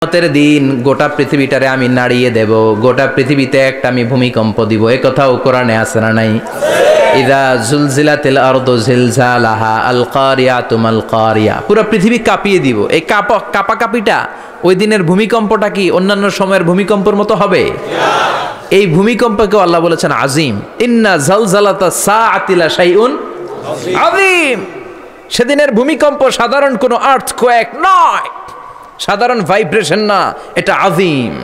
কিয়ামতের দিন গোটা পৃথিবীটারে আমি নাড়িয়ে দেব, গোটা পৃথিবীতে একটা আমি ভূমিকম্প দিব। এ কথাও কোরআনে আছে না নাই? ইযা জুলজিলাতিল আরদু জিলজালাহা আল কারিয়াতু মাল কারিয়া, পুরো পৃথিবী কাঁপিয়ে দিব। এই কাঁপাকাঁপিটা ওই দিনের ভূমিকম্পটা কি অন্যান্য সময়ের ভূমিকম্পের মতো হবে? এই ভূমিকম্পকে আল্লাহ বলেছেন আজিম। ইন্না জালজালাতা সাআতি লা শাইউন আযীম। সেদিনের ভূমিকম্প সাধারণ কোনো আর্থকোয়েক নয়, সাধারণ ভাইব্রেশন না, এটা আযীম।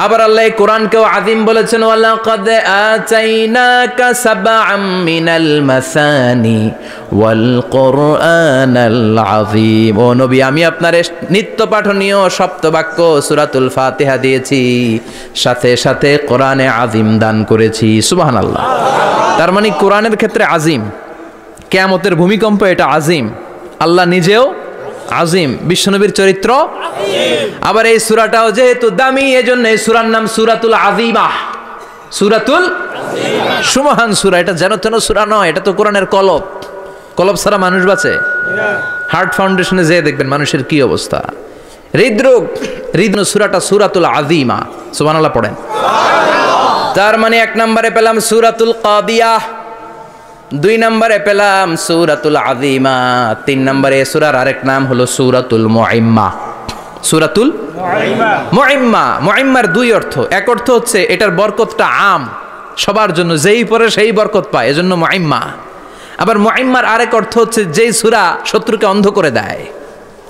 আবার আল্লাহ কোরআনকেও আযীম বলেছেন, ওয়ালাকাদ আতাইনাকা সাবআম মিনাল মাসানি ওয়াল কুরআনাল আযীম। ও নবী, আমি আপনার নিত্য পাঠনীয় সপ্তবাক্য সূরাতুল ফাতিহা দিয়েছি, সাথে সাথে কোরআনে আযীম দান করেছি। সুবহানাল্লাহ। তার মানে কোরআনের ক্ষেত্রে আযীম, কিয়ামতের ভূমিকম্প এটা আযীম, আল্লাহ নিজেও আজিম, বিশ্বনবীর চরিত্র আবার এই সূরাটাও যেহেতু দামি, এজন্য এই সূরার নাম সূরাতুল আযীমা। সূরাতুল সুমহান সূরা। এটা যেন তেন সূরা নয়, এটা তো কোরআনের কলব। কলব ছাড়া মানুষ বাঁচে? হার্ট ফাউন্ডেশনে যেয়ে দেখবেন মানুষের কি অবস্থা। হৃদরোগ, সূরাটা সূরাতুল আযীমা। সুবহানাল্লাহ পড়েন। তার মানে এক নম্বরে পেলাম সূরাতুল কাদিয়াহ, 2 নম্বরে পেলাম সূরাতুল আযীমা, 3 নম্বরে সূরার আরেক নাম হলো সূরাতুল মুইম্মা। সূরাতুল মুইম্মা। মুইম্মার 2 অর্থ। এক অর্থ হচ্ছে এটার বরকতটা আম, সবার জন্য, যেই পড়ে সেই বরকত পায়, এজন্য মুইম্মা। আবার মুইম্মার আরেক অর্থ হচ্ছে যেই সূরা শত্রুকে অন্ধ করে দেয়।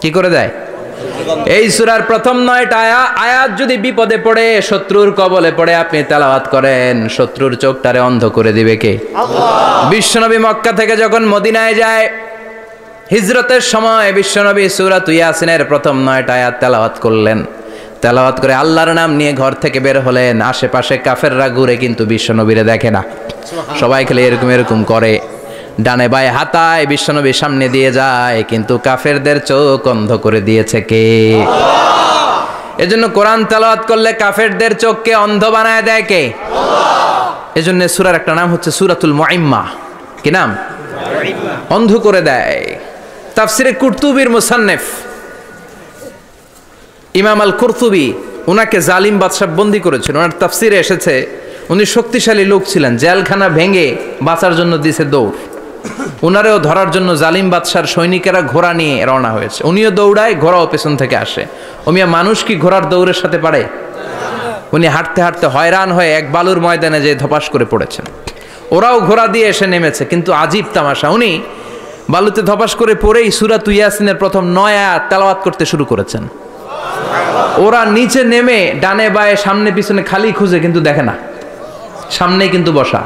কি করে দেয়? এই সূরার প্রথম 9টা আয়াত যদি বিপদে পড়ে, শত্রুর কবলে পড়ে আপনি তেলাওয়াত করেন, শত্রুর চোখটারে অন্ধ করে দিবে কে? আল্লাহ। বিশ্বনবী মক্কা থেকে যখন মদিনায় যায়, হিজরতের সময় বিশ্বনবী সূরা ইয়াসিনের প্রথম 9টা আয়াত তেলাওয়াত করলেন। তেলাওয়াত করে আল্লাহর নাম নিয়ে ঘর থেকে বের হলেন। আশেপাশে কাফেররা ঘুরে কিন্তু বিশ্বনবীরে দেখে না, সবাই খেলে এরকম এরকম করে, ডানে বায়ে হাতায় বিশ্বনবীর সামনে দিয়ে যায়, কিন্তু কাফেরদের চোখ অন্ধ করে দিয়েছে কে? আল্লাহ। এজন্য কোরআন তেলাওয়াত করলে কাফেরদের চোখকে অন্ধ বানায় দেয় কে? আল্লাহ। এজন্য সূরার একটা নাম হচ্ছে সূরাতুল মুইম্মা। কি নাম? অন্ধ করে দেয়। তাফসিরে কুরতুবির মুসান্নিফ ইমাম আল কুরতুবি, উনাকে জালিম বাদশা বন্দী করেছিল। ওনার তাফসিরে এসেছে উনি শক্তিশালী লোক ছিলেন, জেলখানা ভেঙে বাঁচার জন্য দিছে দৌড়। উনারেও ধরার জন্য জালিম বাদশার সৈনিকেরা ঘোড়া নিয়ে রওনা হয়েছে। উনিও দৌড়ায়, ঘোড়াও পেছন থেকে আসে। ওমিয়া মানুষ কি ঘোড়ার দৌড়ের সাথে পারে? উনি হাঁটতে হাঁটতে হয়রান হয়ে এক বালুর ময়দানে যে ধপাস করে পড়েছেন। ওরাও ঘোড়া দিয়ে এসে নেমেছে, কিন্তু আজীব তামাশা, উনি বালুতে ধপাস করে পড়েই সূরা ইয়াসিনের প্রথম 9 আয়াত তেলাওয়াত করতে শুরু করেছেন। ওরা নিচে নেমে ডানে বায়ে সামনে পিছনে খালি খুঁজে, কিন্তু দেখে না, সামনেই কিন্তু বসা।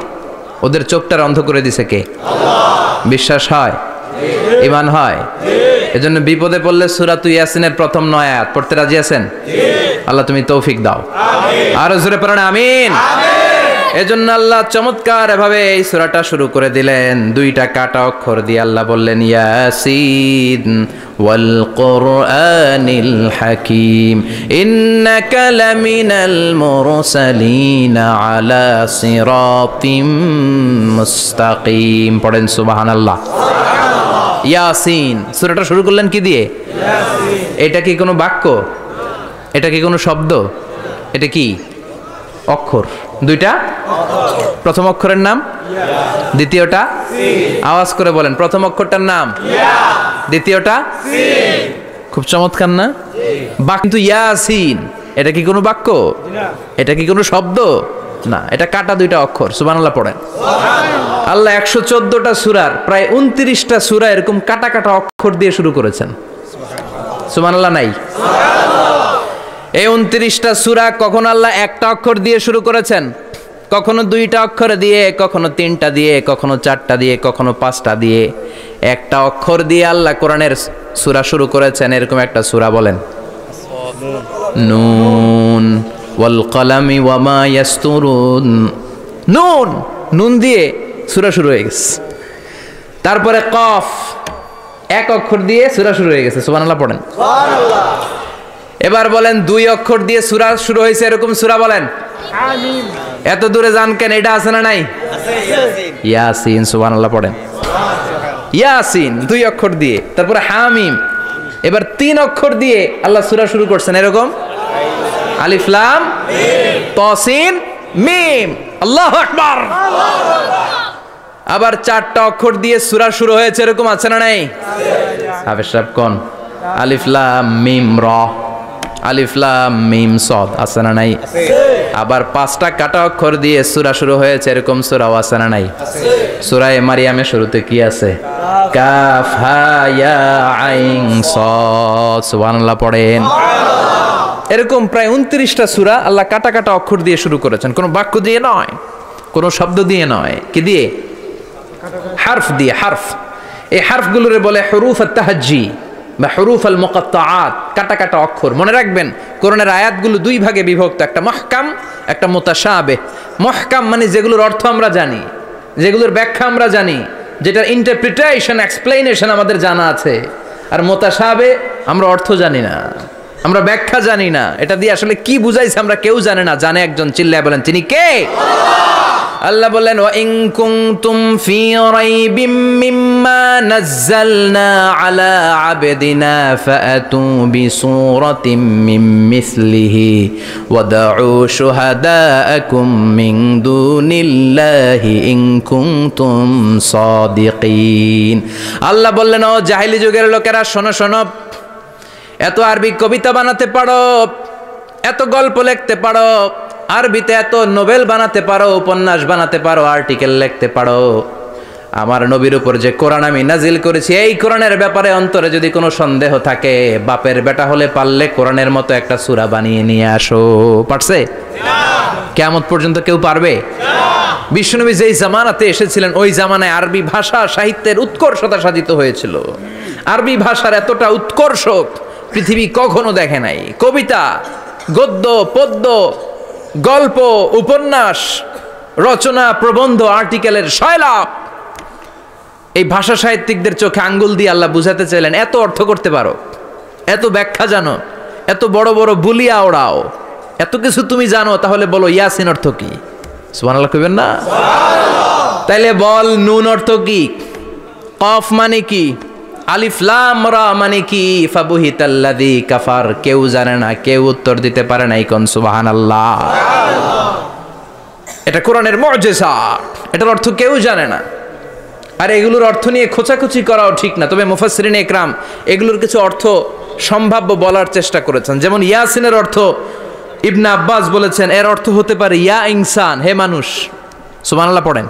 ওদের চোখটার অন্ধ করে দিছে কে? আল্লাহ। বিশ্বাস হয়? ঈমান হয়? এজন্য বিপদে পড়লে সূরা ইয়াসিনের প্রথম 9 আয়াত পড়তে রাজি আছেন? আল্লাহ তুমি তৌফিক দাও। আমিন। আর জোরে পড়েন আমিন। এজন্য আল্লাহ চমৎকার এভাবে এই সূরাটা শুরু করে দিলেন। 2টা কাটা অক্ষর দিয়ে আল্লাহ বললেন ইয়াসিন ওয়াল কুরআনিল হাকীম ইন্নাকা লামিনাল মুরসালিন আলা সিরাতিম মুস্তাকিম। পড়েন সুবহানাল্লাহ। ইয়াসিন। সূরাটা শুরু করলেন কি দিয়ে? ইয়াসিন। এটা কি কোনো বাক্য? এটা কি কোনো শব্দ? এটা কি অক্ষর? 2টা প্রথম অক্ষরের নাম, দ্বিতীয়টা আওয়াজ করে বলেন, প্রথম অক্ষরটার নাম, দ্বিতীয়টা। খুব চমৎকার না? কিন্তু ইয়াসিন এটা কি কোনো বাক্য? এটা কি কোনো শব্দ? না, এটা কাটা 2টা অক্ষর। সুবহানাল্লাহ পড়েন। আল্লাহ 114টা সূরার প্রায় 29টা সূরা এরকম কাটা কাটা অক্ষর দিয়ে শুরু করেছেন। সুবহানাল্লাহ নাই? এই 29টা সূরা কখনো আল্লাহ একটা অক্ষর দিয়ে শুরু করেছেন, কখনো 2টা অক্ষর দিয়ে, কখনো 3টা দিয়ে, কখনো 4টা দিয়ে, কখনো 5টা দিয়ে। একটা অক্ষর দিয়ে আল্লাহ কোরআনের সূরা শুরু করেছেন। এরকম একটা সূরা বলেন, নুন ওয়াল কলামি ওয়া মা ইয়াসতুরুন। নুন, নুন দিয়ে সূরা শুরু হয়ে গেছে। তারপরে কফ, এক অক্ষর দিয়ে সূরা শুরু হয়ে গেছে। সুবহানাল্লাহ পড়েন। সুবহানাল্লাহ। এবার বলেন 2 অক্ষর দিয়ে সূরা শুরু হয়েছে এরকম সূরা বলেন। আমিন। এত দূরে যান কেন? এটা আছে না নাই? আছে। ইয়াসিন। সুবহানাল্লাহ পড়েন। ইয়াসিন 2 অক্ষর দিয়ে। তারপরে হামিম, এবার 3 অক্ষর দিয়ে আল্লাহ সূরা শুরু করছেন, এরকম আলিফ লাম মিম তা সিন মিম, আল্লাহু আকবার। আবার 4টা অক্ষর দিয়ে সূরা শুরু হয়েছে, এরকম আছে না নাই? হাফেজ সাহেব কোন? আলিফ লাম মিম র, আলিফ লাম মিম সদ, আছে না নাই? আবার 5টা কাটা অক্ষর দিয়ে সূরা শুরু হয়েছে, এরকম সূরাও আছে না নাই? সূরা মারিয়ামের শুরুতে কি আছে? কাফ হা ইয়া আইন সদ, সুবহানাল্লাহ পড়েন। এরকম প্রায় 29টা সূরা আল্লাহ কাটা কাটা অক্ষর দিয়ে শুরু করেছেন, কোনো বাক্য দিয়ে নয়, কোনো শব্দ দিয়ে নয়, কি দিয়ে? হারফ দিয়ে। হারফ, এই হারফগুলোরে বলে হুরুফ আত-তাহাজ্জি বা হুরুফ আল মুকাত্তাআত, কাটা কাটা অক্ষর। মনে রাখবেন কোরআনের আয়াতগুলো 2 ভাগে বিভক্ত, একটা মুহকাম, একটা মুতাশাবিহ। মুহকাম মানে যেগুলোর অর্থ আমরা জানি, যেগুলোর ব্যাখ্যা আমরা জানি, যেটার ইন্টারপ্রিটেশন এক্সপ্লেনেশন আমাদের জানা আছে। আর মুতাশাবিহ আমরা অর্থ জানি না, আমরা ব্যাখ্যা জানি না, এটা দিয়ে আসলে কি বুঝাইছে আমরা কেউ জানে না। জানে একজন, চিল্লায় বলেন তিনি কে? আল্লাহ বললেন ওয়া ইন কুনতুম ফি রাইবিম মিম্মা নাযালনা আলা আবদিনা ফাআতু বিসূরাতিম মিন মিসলিহি ওয়াদউ শুহাদাআকুম মিন দুনিল্লাহি ইন কুনতুম সাদিকিন। আল্লাহ বললেন ও জাহেলি যুগের লোকেরা, শোনো শোনো, এত আরবি কবিতা বানাতে পারো, এত গল্প লিখতে পারো, আরবিতে এত নোবেল বানাতে পারো, উপন্যাস বানাতে পারো, আর্টিকেল লিখতে পারো, আমার নবীর উপর যে কোরআন আমি নাজিল করেছি এই কোরআনের ব্যাপারে অন্তরে যদি কোনো সন্দেহ থাকে, বাপের বেটা হলে পারলে কোরআনের মতো একটা সূরা বানিয়ে নিয়ে আসো। পারছে? কিয়ামত পর্যন্ত কেউ পারবে? বিশ্বনবী যেই জামানাতে এসেছিলেন ওই জামানায় আরবি ভাষা সাহিত্যের উৎকর্ষতা সাধিত হয়েছিল। আরবি ভাষার এতটা উৎকর্ষ পৃথিবী কখনো দেখে নাই। কবিতা, গদ্য, পদ্য, গল্প, উপন্যাস, রচনা, প্রবন্ধ, আর্টিকেলের সয়লাভ। এই ভাষা সাহিত্যিকদের চোখে আঙ্গুল দিয়ে আল্লাহ বুঝাতে চাইলেন এত অর্থ করতে পারো, এত ব্যাখ্যা জানো, এত বড় বড় বুলিয়া ওড়াও, এত কিছু তুমি জানো, তাহলে বলো ইয়াসিন অর্থ কি? সুবহানাল্লাহ কইবেন না? তাইলে বল নুন অর্থ কি? কফ মানে কি? আলিফ লাম রা মানে কি? ফাবুহিতাল্লাযী কাফার। কেউ জানে না, কেউ উত্তর দিতে পারে না। কোন সুবহানাল্লাহ। এটা কোরআনের মুজিজা, এটার অর্থ কেউ জানে না। আর এগুলোর অর্থ নিয়ে খোঁচাখুচি করাও ঠিক না। তবে মুফাসসিরিনে ইকরাম এগুলোর কিছু অর্থ সম্ভাব্য বলার চেষ্টা করেছেন। যেমন ইয়াসিনের অর্থ ইবনে আব্বাস বলেছেন এর অর্থ হতে পারে ইয়া ইনসান, হে মানুষ। সুবহানাল্লাহ পড়েন।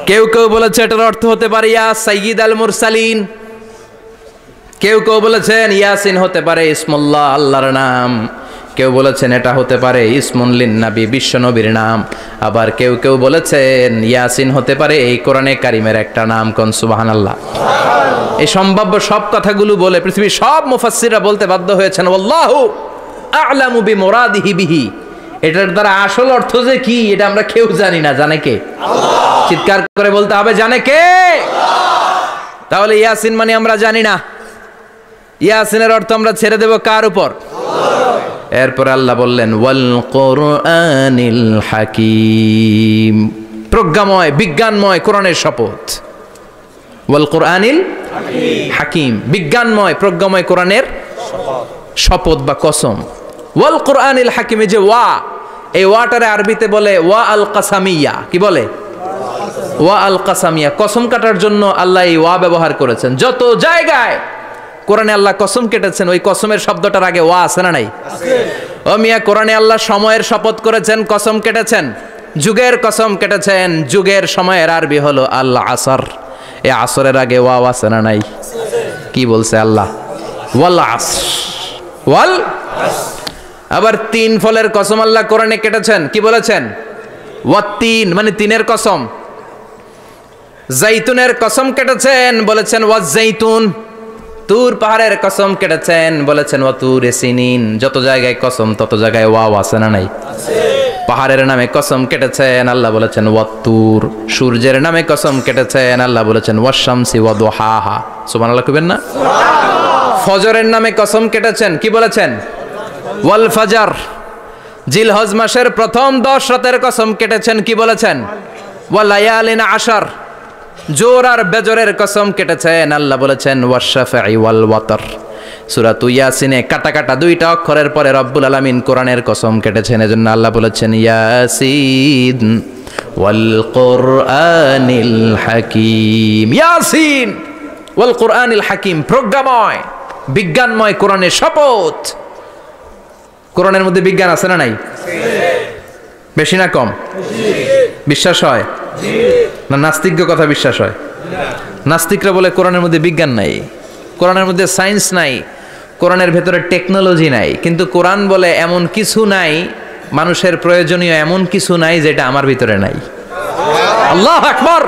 কেউ কেউ বলেছে এটার অর্থ হতে পারে ইয়া সাইয়্যিদ আল মুরসালিন। কেউ কেউ বলেছেন ইয়াসিন হতে পারে ইসমুল্লাহ, আল্লাহর নাম। কেউ বলেছেন এটা হতে পারে ইসমুন লিন নবী, বিশ্ব নবীর নাম। আবার কেউ কেউ বলেছেন ইয়াসিন হতে পারে এই কোরআনে কারিমের একটা নাম। কোন সুবহানাল্লাহ। এই সম্ভাব্য সব কথাগুলো বলে পৃথিবীর সব মুফাসসিররা বলতে বাধ্য হয়েছেন আল্লাহু আ'লামু বিমুরাদিহি বিহি। এটার দ্বারা আসল অর্থ যে কি এটা আমরা কেউ জানি না। জানে কে? আল্লাহ। চিৎকার করে বলতে হবে জানে কে? আল্লাহ। তাহলে ইয়াসিন মানে আমরা জানি না। ইয়াসিনের অর্থ আমরা ছেড়ে দেব কার উপর? আল্লাহ। এরপর আল্লাহ বললেন ওয়াল কুরআনিল হাকীম, প্রজ্ঞাময় বিজ্ঞানময় কোরআনের শপথ। ওয়াল কুরআনিল হাকীম, বিজ্ঞানময় প্রজ্ঞাময় কোরআনের শপথ বা কসম। ওয়াল কুরআনিল হাকিমে যে ওয়া, এই ওয়াটারে আরবিতে বলে ওয়া আল কাসামিয়া। কি বলে? ওয়া আল কাসামিয়া। কসম কাটার জন্য আল্লাহ এই ওয়া ব্যবহার করেছেন। যত জায়গায় কোরআনে আল্লাহ কসম কেটেছেন ওই কসমের শব্দটার আগে ওয়া আছে না নাই? ও মিয়া, কোরআনে আল্লাহ সময়ের শপথ করেছেন, কসম কেটেছেন, যুগের কসম কেটেছেন। যুগের সময়ের আরবি হলো আল আসর। এই আসরের আগে ওয়া আছে না নাই? কি বলছে আল্লাহ? ওয়াল আসর, ওয়াল। আবার 3 ফলের কসম আল্লাহ কোরআনে কেটেছেন। কি বলেছেন? ওয়াত্তিন মানে 3-এর কসম। জাইতুনের কসম কেটেছেন, বলেছেন ওয়াজ জাইতুন। তুর পাহাড়ের কসম কেটেছেন, বলেছেন ওয়াতুরে সিনিন। যত জায়গায় কসম তত জায়গায় ওয়াও আছে না নাই? পাহাড়ের নামে কসম কেটেছেন, আল্লাহ বলেছেন ওয়াতুর। সূর্যের নামে কসম কেটেছেন, আল্লাহ বলেছেন ওয়াশ-শামসি ওয়া দুহাহা। সুবহানাল্লাহ কইবেন না? ফজরের নামে কসম কেটেছেন। কি বলেছেন? ওয়াল ফাজর। জিলহজ মাসের প্রথম 10 রাতের কসম কেটেছেন। কি বলেছেন? ওয়া লায়ালিন আশর। জোর আর বেজরের কসম কেটেছেন। আল্লাহ বলেছেন ওয়াশ-শাফঈ ওয়াল ওয়াতর। সূরা ইয়াসিনে কাটা কাটা দুইটা অক্ষরের পরে রব্বুল আলামিন কোরআনের কসম কেটেছেন। এজন্য আল্লাহ বলেছেন ইয়াসিন ওয়াল কুরআনিল হাকীম। ইয়াসিন ওয়াল কুরআনিল হাকীম, প্রজ্ঞাময় বিজ্ঞানময় কোরআনের শপথ। কোরআনের মধ্যে বিজ্ঞান আছে না নাই? বেশি না কম? বিশ্বাস হয় না নাস্তিক্য কথা বিশ্বাস হয়? নাস্তিকরা বলে কোরআনের মধ্যে বিজ্ঞান নাই, কোরআনের মধ্যে সায়েন্স নাই, কোরআনের ভেতরে টেকনোলজি নাই। কিন্তু কোরআন বলে এমন কিছু নাই, মানুষের প্রয়োজনীয় এমন কিছু নাই যেটা আমার ভিতরে নাই। আল্লাহু আকবার।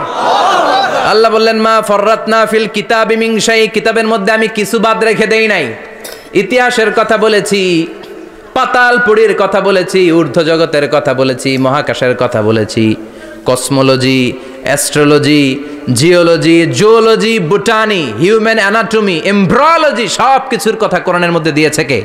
আল্লাহ বললেন মা ফররাতনা ফিল কিতাবি মিন শাই, কিতাবের মধ্যে আমি কিছু বাদ রেখে দেই নাই। ইতিহাসের কথা বলেছি, পাতালপুরীর কথা বলেছি, ঊর্ধ্ব জগতের কথা বলেছি, মহাকাশের কথা বলেছি, cosmology, astrology, geology, zoology, botany, human anatomy, embryology, সব কিছুর কথা কোরআনের মধ্যে দিয়েছে কে?